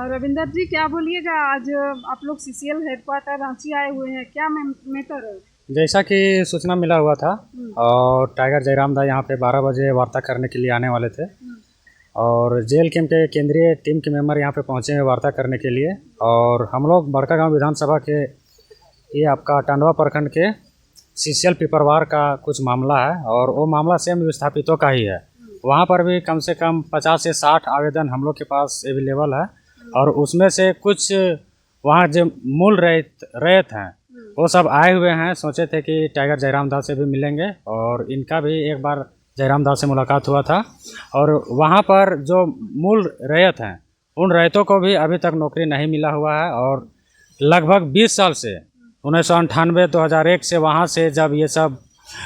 रविंदर जी, क्या बोलिएगा, आज आप लोग सीसीएल हेडक्वार्टर रांची आए हुए हैं, क्या मैटर है? जैसा कि सूचना मिला हुआ था और टाइगर जयराम दा यहाँ पे 12 बजे वार्ता करने के लिए आने वाले थे और जेल कैंप के केंद्रीय टीम के मेंबर यहाँ पे पहुँचे हैं वार्ता करने के लिए। और हम लोग बड़कागांव विधानसभा के ये आपका टांडवा प्रखंड के सीसीएल पिपरवार का कुछ मामला है और वो मामला सेम विस्थापितों का ही है। वहाँ पर भी कम से कम 50 से 60 आवेदन हम लोग के पास अवेलेबल है और उसमें से कुछ वहाँ जो मूल रैयत हैं वो सब आए हुए हैं। सोचे थे कि टाइगर जयराम दास से भी मिलेंगे और इनका भी एक बार जयराम दास से मुलाकात हुआ था और वहाँ पर जो मूल रैयत हैं उन रैयतों को भी अभी तक नौकरी नहीं मिला हुआ है। और लगभग 20 साल से 1998-2001 से वहाँ से जब ये सब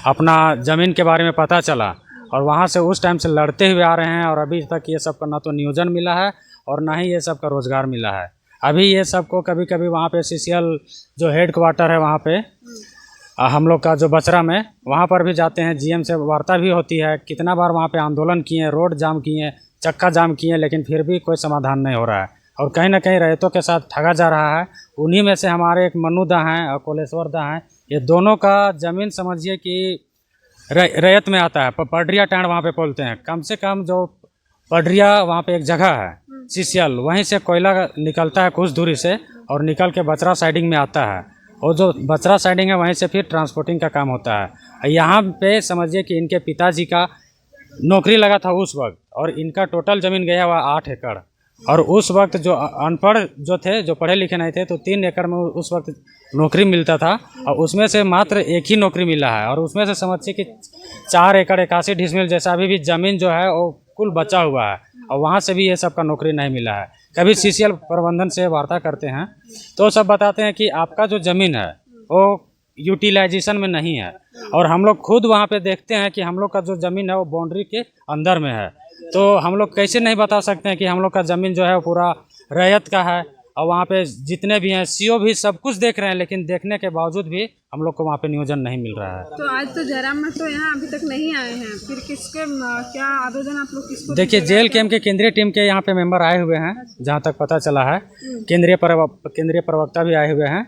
अपना ज़मीन के बारे में पता चला और वहाँ से उस टाइम से लड़ते हुए आ रहे हैं और अभी तक ये सब का ना तो नियोजन मिला है और ना ही ये सब का रोज़गार मिला है। अभी ये सब को कभी कभी वहाँ पे सीसीएल जो हेड क्वार्टर है वहाँ पे हम लोग का जो बचरा में वहाँ पर भी जाते हैं, जीएम से वार्ता भी होती है। कितना बार वहाँ पे आंदोलन किए, रोड जाम किए, चक्का जाम किए, लेकिन फिर भी कोई समाधान नहीं हो रहा है और कहीं ना कहीं रैयतों के साथ ठगा जा रहा है। उन्हीं में से हमारे एक मन्नू दा हैं और कोलेश्वर दा हैं, ये दोनों का ज़मीन समझिए कि रैयत में आता है। पडरिया टांड वहाँ पे बोलते हैं। कम से कम जो पडरिया वहाँ पे एक जगह है सीसीएल, वहीं से कोयला निकलता है कुछ दूरी से और निकल के बचरा साइडिंग में आता है और जो बचरा साइडिंग है वहीं से फिर ट्रांसपोर्टिंग का काम होता है। यहाँ पे समझिए कि इनके पिताजी का नौकरी लगा था उस वक्त और इनका टोटल ज़मीन गया हुआ 8 एकड़ और उस वक्त जो अनपढ़ जो थे, जो पढ़े लिखे नहीं थे, तो 3 एकड़ में उस वक्त नौकरी मिलता था और उसमें से मात्र एक ही नौकरी मिला है और उसमें से समझिए कि 4 एकड़ 81 डिसमिल जैसा अभी भी ज़मीन जो है वो कुल बचा हुआ है और वहाँ से भी ये सब का नौकरी नहीं मिला है। कभी सीसीएल प्रबंधन से वार्ता करते हैं तो सब बताते हैं कि आपका जो ज़मीन है वो यूटिलाइजेशन में नहीं है और हम लोग खुद वहाँ पे देखते हैं कि हम लोग का जो ज़मीन है वो बाउंड्री के अंदर में है। तो हम लोग कैसे नहीं बता सकते हैं कि हम लोग का ज़मीन जो है वो पूरा रैयत का है और वहाँ पे जितने भी हैं सीओ भी सब कुछ देख रहे हैं, लेकिन देखने के बावजूद भी हम लोग को वहाँ पे नियोजन नहीं मिल रहा है। तो आज तो जयराम तो यहाँ अभी तक नहीं आए हैं, फिर किसके क्या आवेदन आप लोग किसको? देखिए, जेल कैंप के केंद्रीय टीम के यहाँ पे मेंबर आए हुए हैं, जहाँ तक पता चला है। केंद्रीय प्रवक्ता भी आए हुए हैं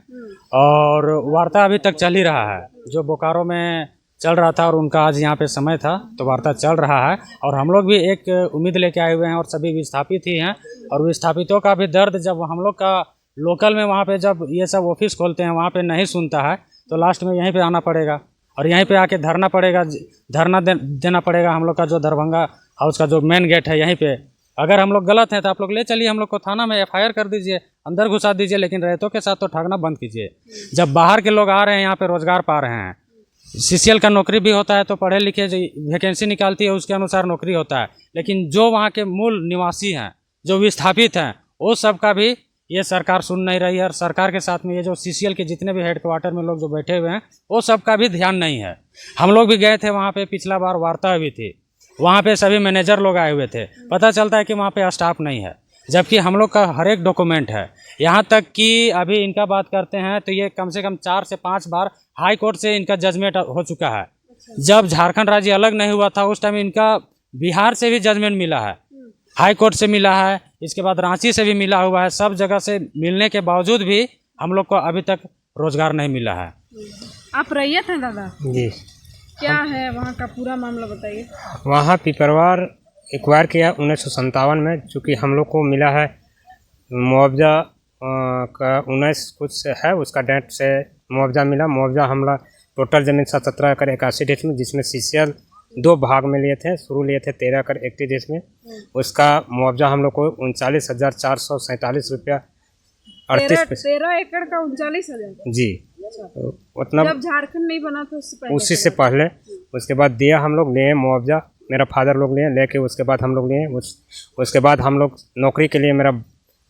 और वार्ता अभी तक चल ही रहा है। जो बोकारो में चल रहा था और उनका आज यहाँ पे समय था तो वार्ता चल रहा है और हम लोग भी एक उम्मीद लेके आए हुए हैं और सभी विस्थापित ही हैं और विस्थापितों का भी दर्द जब हम लोग का लोकल में वहाँ पे जब ये सब ऑफिस खोलते हैं वहाँ पे नहीं सुनता है तो लास्ट में यहीं पे आना पड़ेगा और यहीं पे आके धरना पड़ेगा, देना पड़ेगा। हम लोग का जो दरभंगा हाउस का जो मेन गेट है यहीं पे अगर हम लोग गलत हैं तो आप लोग ले चलिए, हम लोग को थाना में FIR कर दीजिए, अंदर घुसा दीजिए, लेकिन रैयतों के साथ तो ठगना बंद कीजिए। जब बाहर के लोग आ रहे हैं यहाँ पे रोजगार पा रहे हैं, सीसीएल का नौकरी भी होता है तो पढ़े लिखे जो वैकेंसी निकालती है उसके अनुसार नौकरी होता है, लेकिन जो वहाँ के मूल निवासी हैं, जो विस्थापित हैं, वो सब का भी ये सरकार सुन नहीं रही है। और सरकार के साथ में ये जो सीसीएल के जितने भी हेड क्वार्टर में लोग जो बैठे हुए हैं वो सब का भी ध्यान नहीं है। हम लोग भी गए थे वहाँ पे, पिछला बार वार्ता हुई थी, वहाँ पे सभी मैनेजर लोग आए हुए थे। पता चलता है कि वहाँ पे स्टाफ नहीं है, जबकि हम लोग का हर एक डॉक्यूमेंट है। यहाँ तक कि अभी इनका बात करते हैं तो ये कम से कम 4 से 5 बार हाई कोर्ट से इनका जजमेंट हो चुका है। जब झारखंड राज्य अलग नहीं हुआ था उस टाइम इनका बिहार से भी जजमेंट मिला है, हाई कोर्ट से मिला है, इसके बाद रांची से भी मिला हुआ है। सब जगह से मिलने के बावजूद भी हम लोग को अभी तक रोजगार नहीं मिला है। आप रैयत हैं दादा जी? क्या है वहाँ का पूरा मामला बताइए। वहाँ पिपरवार एक्वायर किया 1957 में, चूँकि हम लोग को मिला है मुआवजा का 19 कुछ है उसका डेट से मुआवजा मिला। मुआवजा हमला टोटल ज़मीन 17 एकड़ 81 डिसमिल, जिसमें सीसीएल 2 भाग में लिए थे। शुरू लिए थे 13 एकड़ 31 डिसमिल, उसका मुआवजा हम लोग को 39,447 रुपया 13 एकड़ का 39,000 जी। तो उतना जब झारखंड नहीं बना था उसी से पहले उसके बाद दिया, हम लोग लिए मुआवजा, मेरा फादर लोग लिए, लेके उसके बाद हम लोग लिए उसके बाद हम लोग नौकरी के लिए, मेरा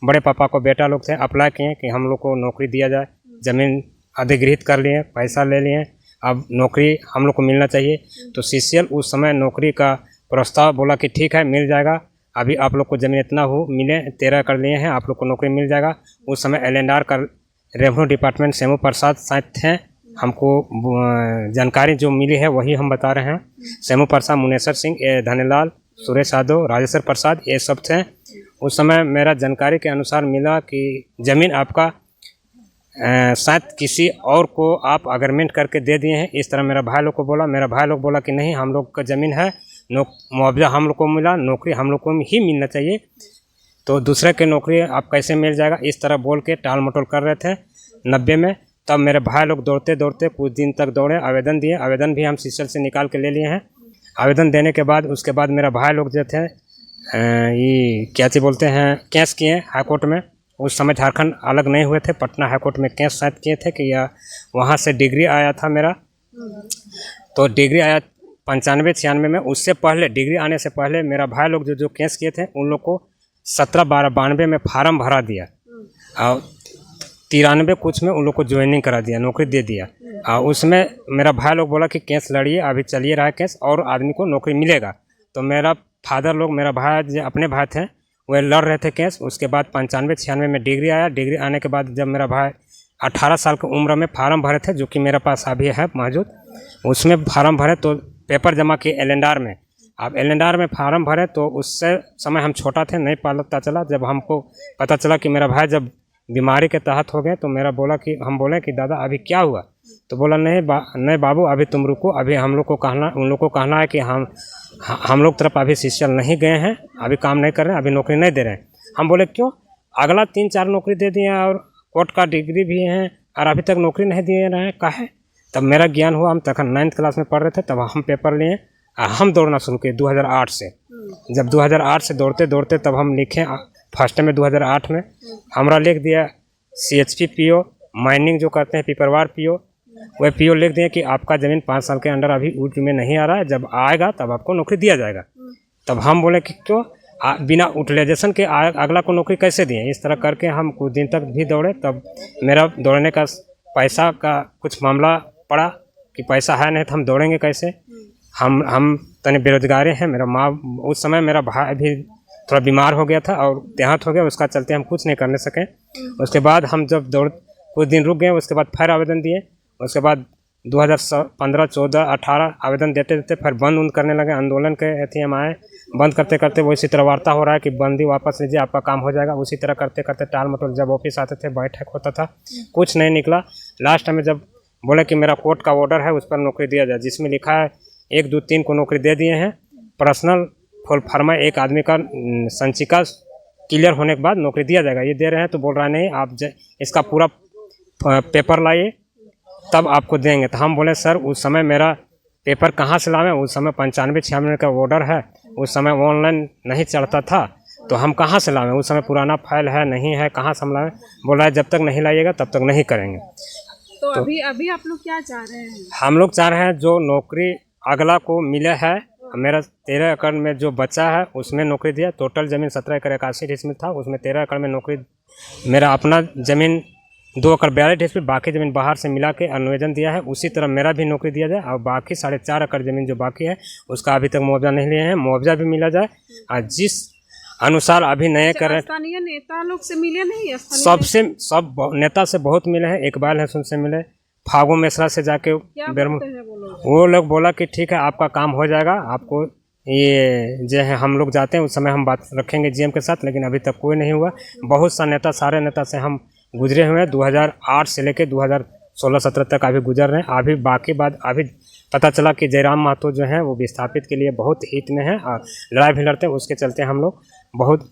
बड़े पापा को बेटा लोग थे, अप्लाई किए कि हम लोग को नौकरी दिया जाए। ज़मीन अधिग्रहित कर लिए, पैसा ले लिए, अब नौकरी हम लोग को मिलना चाहिए। तो सीसीएल उस समय नौकरी का प्रस्ताव बोला कि ठीक है मिल जाएगा, अभी आप लोग को ज़मीन इतना हो मिले, 13 कर लिए हैं, आप लोग को नौकरी मिल जाएगा। उस समय LNR का रेवेन्यू डिपार्टमेंट सेमू प्रसाद शायद थे, हमको जानकारी जो मिली है वही हम बता रहे हैं। सेमू प्रसाद, मुनेश्वर सिंह, धनीलाल, सुरेश यादव, राजेश्वर प्रसाद, ये सब थे। उस समय मेरा जानकारी के अनुसार मिला कि ज़मीन आपका शायद किसी और को आप अग्रीमेंट करके दे दिए हैं, इस तरह मेरा भाई लोग को बोला। मेरा भाई लोग बोला कि नहीं, हम लोग का ज़मीन है, मुआवजा हम लोग को मिला, नौकरी हम लोग को ही मिलना चाहिए, तो दूसरे के नौकरी आप कैसे मिल जाएगा, इस तरह बोल के टाल मटोल कर रहे थे 90 में। तब मेरे भाई लोग दौड़ते दौड़ते कुछ दिन तक दौड़े, आवेदन दिए, आवेदन भी हम सीसल से निकाल के ले लिए हैं। आवेदन देने के बाद उसके बाद मेरा भाई लोग जो थे ये क्या चीज़ बोलते हैं, केस किए हाई कोर्ट में। उस समय झारखंड अलग नहीं हुए थे, पटना हाई कोर्ट में केस शायद किए थे कि या वहाँ से डिग्री आया था मेरा, तो डिग्री आया 95-96 में। उससे पहले डिग्री आने से पहले मेरा भाई लोग जो केस किए थे उन लोग को 17/12/92 में फार्म भरा दिया और 93 कुछ में उन लोग को ज्वाइनिंग करा दिया, नौकरी दे दिया। और उसमें मेरा भाई लोग बोला कि केस लड़िए, अभी चलिए रहा है केस और आदमी को नौकरी मिलेगा। तो मेरा फादर लोग, मेरा भाई अपने भाई थे, वे लड़ रहे थे केस। उसके बाद 95-96 में डिग्री आया। डिग्री आने के बाद जब मेरा भाई 18 साल की उम्र में फार्म भरे थे, जो कि मेरे पास अभी है मौजूद, उसमें फार्म भरे तो पेपर जमा किए एलेंडार में। अब एलेंडार में फार्म भरे तो उससे समय हम छोटा थे, नहीं पता चला। जब हमको पता चला कि मेरा भाई जब बीमारी के तहत हो गए तो मेरा बोला कि हम बोले कि दादा अभी क्या हुआ, तो बोला नहीं बाबू अभी तुम रुको, अभी हम लोग को कहना, उन लोग को कहना है कि हम लोग तरफ अभी सीसीएल नहीं गए हैं, अभी काम नहीं कर रहे हैं, अभी नौकरी नहीं दे रहे हैं। हम बोले क्यों, अगला 3-4 नौकरी दे दिए और कोर्ट का डिग्री भी है और अभी तक नौकरी नहीं दे रहे हैं, काहे। तब मेरा ज्ञान हुआ, हम तक 9th क्लास में पढ़ रहे थे, तब हम पेपर लिए, हम दौड़ना शुरू किए 2008 से। जब 2008 से दौड़ते दौड़ते तब हम लिखे फर्स्ट में 2008 में हमारा लिख दिया CHP PO, माइनिंग जो करते हैं पिपरवार PO, वह PO लिख दिए कि आपका ज़मीन 5 साल के अंदर अभी यूज में नहीं आ रहा है, जब आएगा तब आपको नौकरी दिया जाएगा। तब हम बोले कि क्यों, बिना यूटिलाइजेशन के अगला को नौकरी कैसे दिए। इस तरह करके हम कुछ दिन तक भी दौड़े। तब मेरा दौड़ने का पैसा का कुछ मामला पड़ा कि पैसा है नहीं तो हम दौड़ेंगे कैसे। हम तनी बेरोजगारी हैं। मेरा माँ, उस समय मेरा भाई भी थोड़ा बीमार हो गया था और देहांत हो गया, उसका चलते हम कुछ नहीं करने सके। उसके बाद हम जब दौड़ कुछ दिन रुक गए, उसके बाद फिर आवेदन दिए। उसके बाद 2015, 14, 18 आवेदन देते देते फिर बंद करने लगे। आंदोलन के अथी हम आए, बंद करते करते वो इसी तरह वार्ता हो रहा है कि बंदी वापस लीजिए, आपका काम हो जाएगा। उसी तरह करते करते टाल मटोल, जब ऑफिस आते थे बैठक होता था, कुछ नहीं निकला। लास्ट में जब बोले कि मेरा कोर्ट का ऑर्डर है, उस पर नौकरी दिया जाए, जिसमें लिखा है 1, 2, 3 को नौकरी दे दिए हैं। पर्सनल फुल फर्मा एक आदमी का संचिका क्लियर होने के बाद नौकरी दिया जाएगा, ये दे रहे हैं। तो बोल रहा है नहीं, आप इसका पूरा पेपर लाइए तब आपको देंगे। तो हम बोले सर उस समय मेरा पेपर कहाँ से लावें, उस समय 95-96 का ऑर्डर है, उस समय ऑनलाइन नहीं चढ़ता था, तो हम कहाँ से लावें, उस समय पुराना फाइल है नहीं है, कहाँ से हम लावें। बोल रहा है जब तक नहीं लाइएगा तब तक नहीं करेंगे। तो अभी आप लोग क्या चाह रहे हैं? हम लोग चाह रहे हैं जो नौकरी अगला को मिले है, मेरा 13 एकड़ में जो बचा है उसमें नौकरी दिया। टोटल ज़मीन 17 एकड़ 81 डिसमिल था, उसमें 13 एकड़ में नौकरी, मेरा अपना ज़मीन 2 एकड़ 42 डिसमिल, बाकी ज़मीन बाहर से मिला के अनुवेदन दिया है। उसी तरह मेरा भी नौकरी दिया जाए और बाकी 4.5 एकड़ ज़मीन जो बाकी है उसका अभी तक मुआवजा नहीं लिए हैं, मुआवजा भी मिला जाए। और जिस अनुसार अभी नए कर रहे हैं, स्थानीय नेता लोग से मिले नहीं? सब नेता से बहुत मिले हैं। इकबाल हसन से मिले, फागू मिश्रा से जाके वो लोग बोला कि ठीक है आपका काम हो जाएगा, आपको ये जो है हम लोग जाते हैं उस समय हम बात रखेंगे GM के साथ, लेकिन अभी तक कोई नहीं हुआ। बहुत सा नेता, सारे नेता से हम गुजरे हुए हैं, 2008 से लेकर 2016-17 तक अभी गुजर रहे हैं। अभी बाकी बात अभी पता चला कि जयराम महतो जो हैं वो विस्थापित के लिए बहुत हित में हैं और लड़ाई भी लड़ते हैं। उसके चलते हम लोग बहुत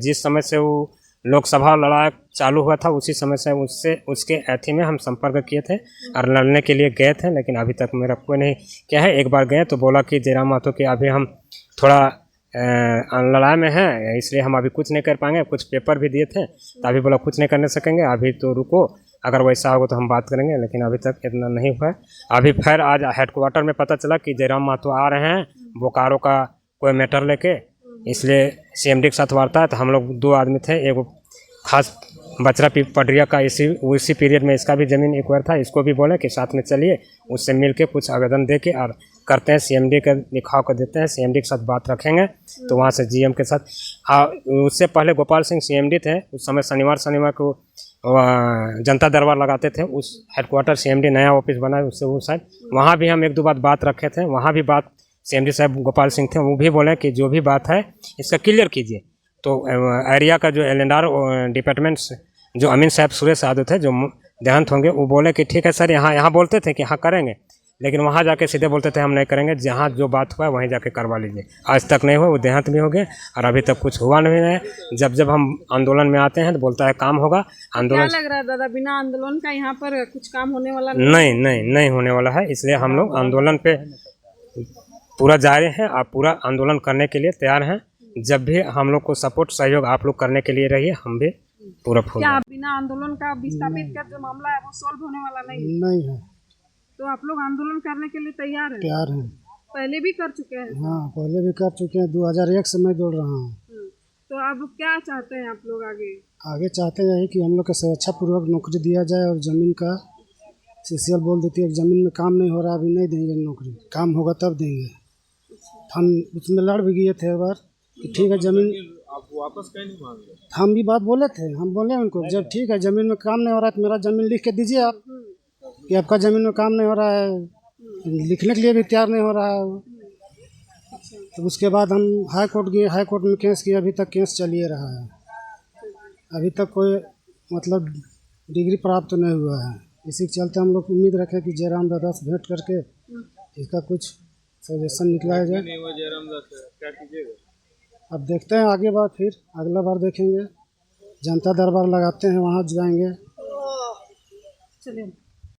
जिस समय से वो लोकसभा लड़ाई चालू हुआ था उसी समय से उसके अथी में हम संपर्क किए थे और लड़ने के लिए गए थे, लेकिन अभी तक मेरा कोई नहीं क्या है। एक बार गए तो बोला कि जयराम महतो कि अभी हम थोड़ा लड़ाई में हैं, इसलिए हम अभी कुछ नहीं कर पाएंगे। कुछ पेपर भी दिए थे तो अभी बोला कुछ नहीं करने सकेंगे, अभी तो रुको, अगर वैसा होगा तो हम बात करेंगे, लेकिन अभी तक इतना नहीं हुआ है। अभी फिर आज हेडक्वार्टर में पता चला कि जयराम महतो आ रहे हैं बोकारो का कोई मैटर लेके, इसलिए CMD के साथ वार्ता है। तो हम लोग 2 आदमी थे, एक खास बचरा पडरिया का उसी पीरियड में इसका भी ज़मीन एक्वायर था, इसको भी बोले कि साथ में चलिए, उससे मिल के कुछ आवेदन दे के और करते हैं, CMD का लिखाव कर देते हैं, CMD के साथ बात रखेंगे। तो वहाँ से GM के साथ, हाँ उससे पहले गोपाल सिंह CMD थे, उस समय शनिवार को जनता दरबार लगाते थे। उस हेडक्वार्टर CMD नया ऑफिस बना है उससे वो शायद, वहाँ भी हम 1-2 बात रखे थे। वहाँ भी बात CMD साहब गोपाल सिंह थे, वो भी बोले कि जो भी बात है इसका क्लियर कीजिए। तो एरिया का जो एलएनआर डिपार्टमेंट से जो अमीन साहब सुरेश यादव थे जो देहांत होंगे, वो बोले कि ठीक है सर, यहाँ बोलते थे कि हाँ करेंगे, लेकिन वहाँ जाके सीधे बोलते थे हम नहीं करेंगे, जहाँ जो बात हुआ है वहीं जाके करवा लीजिए। आज तक नहीं हुआ, वो देहांत भी हो गए और अभी तक कुछ हुआ नहीं है। जब हम आंदोलन में आते हैं तो बोलता है काम होगा। क्या आंदोलन लग रहा है दादा, बिना आंदोलन का यहाँ पर कुछ काम होने वाला नहीं होने वाला है, इसलिए हम लोग आंदोलन पे पूरा जारी हैं और पूरा आंदोलन करने के लिए तैयार हैं। जब भी हम लोग को सपोर्ट सहयोग आप लोग करने के लिए रहिए, हम भी पूरा फुल। क्या बिना आंदोलन का विस्थापित का जो मामला है वो सॉल्व होने वाला नहीं है। तो आप लोग आंदोलन करने के लिए तैयार हैं? तैयार हैं। पहले भी कर चुके हैं? हाँ, पहले भी कर चुके हैं। 2001 से मैं दौड़ रहा हूँ। तो अब क्या चाहते हैं आप लोग आगे चाहते हैं कि हम लोग को स्वेच्छापूर्वक नौकरी दिया जाए और ज़मीन का सीसीएल बोल देती है ज़मीन में काम नहीं हो रहा, अभी नहीं देंगे नौकरी, काम होगा तब देंगे। हम उसमें लड़ भी गए थे एक बार कि ठीक है ज़मीन आप वापस कहीं नहीं मांग रहे। हम भी बात बोले थे, हम बोले उनको जब ठीक है ज़मीन में काम नहीं हो रहा है तो मेरा ज़मीन लिख के दीजिए आप कि आपका ज़मीन में काम नहीं हो रहा है, लिखने के लिए भी तैयार नहीं हो रहा है। तो उसके बाद हम हाई कोर्ट गए, हाई कोर्ट में केस किया, अभी तक केस चलिए रहा है। अभी तक कोई मतलब डिग्री प्राप्त नहीं हुआ है। इसी के चलते हम लोग उम्मीद रखें कि जयराम दादा से भेंट करके इसका कुछ सजेशन निकलाया जाए। नहीं हुआ जयराम दास, क्या कीजिएगा? अब देखते हैं आगे बार, फिर अगला बार देखेंगे, जनता दरबार लगाते हैं, वहाँ जाएंगे। चलिए।